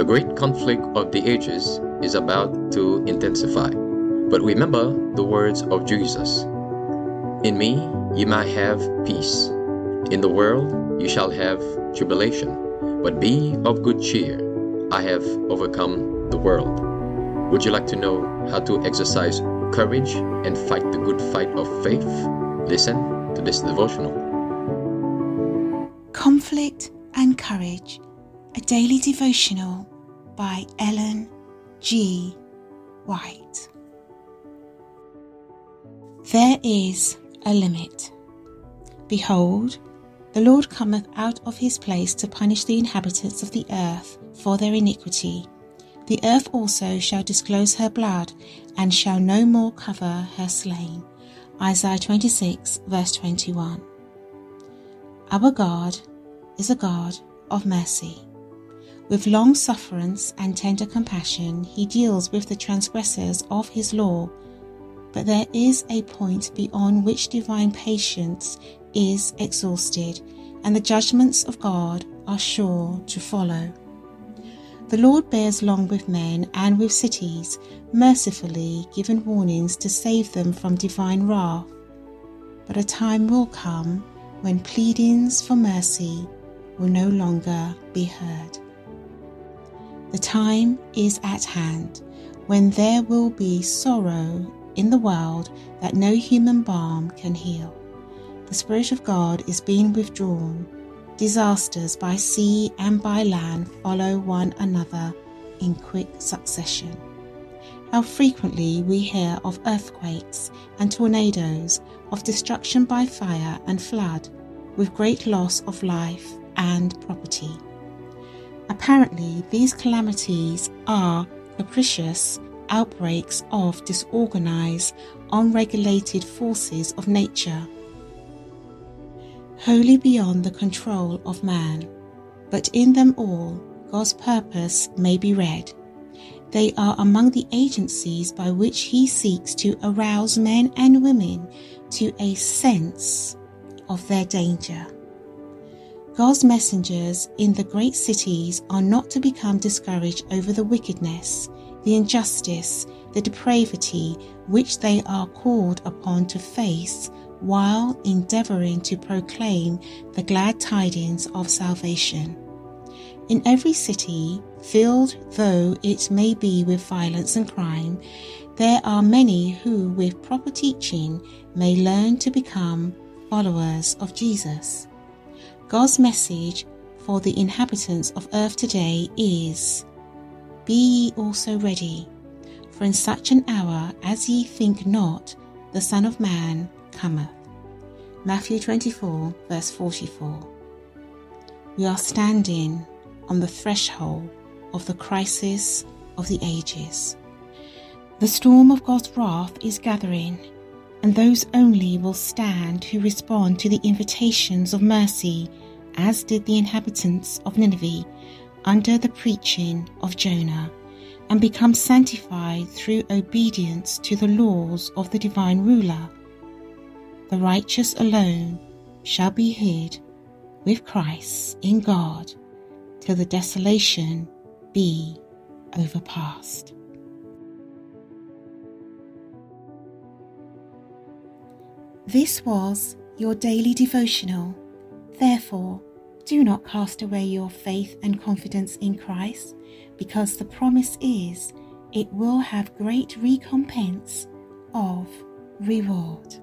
great conflict of the ages is about to intensify. But remember the words of Jesus. In me ye might have peace. In the world you shall have tribulation. But be of good cheer. I have overcome the world. Would you like to know how to exercise courage and fight the good fight of faith? Listen to this devotional. Conflict and Courage, a daily devotional by Ellen G. White. There is a limit. Behold, the Lord cometh out of his place to punish the inhabitants of the earth for their iniquity. The earth also shall disclose her blood, and shall no more cover her slain. Isaiah 26, verse 21. Our God is a God of mercy. With long sufferance and tender compassion, he deals with the transgressors of his law. But there is a point beyond which divine patience is exhausted, and the judgments of God are sure to follow. The Lord bears long with men and with cities, mercifully giving warnings to save them from divine wrath. But a time will come when pleadings for mercy will no longer be heard. The time is at hand when there will be sorrow in the world that no human balm can heal. The Spirit of God is being withdrawn. Disasters by sea and by land follow one another in quick succession. How frequently we hear of earthquakes and tornadoes, of destruction by fire and flood, with great loss of life and property. Apparently, these calamities are capricious outbreaks of disorganized, unregulated forces of nature, wholly beyond the control of man. But in them all, God's purpose may be read. They are among the agencies by which he seeks to arouse men and women to a sense of their danger. God's messengers in the great cities are not to become discouraged over the wickedness, the injustice, the depravity which they are called upon to face, while endeavoring to proclaim the glad tidings of salvation. In every city, filled though it may be with violence and crime, there are many who, with proper teaching, may learn to become followers of Jesus. God's message for the inhabitants of earth today is, Be ye also ready, for in such an hour as ye think not, the Son of Man cometh. Matthew 24, verse 44. We are standing on the threshold of the crisis of the ages. The storm of God's wrath is gathering, and those only will stand who respond to the invitations of mercy, as did the inhabitants of Nineveh under the preaching of Jonah, and become sanctified through obedience to the laws of the divine ruler. The righteous alone shall be hid with Christ in God till the desolation be overpast. This was your daily devotional. Therefore, do not cast away your faith and confidence in Christ, because the promise is it will have great recompense of reward.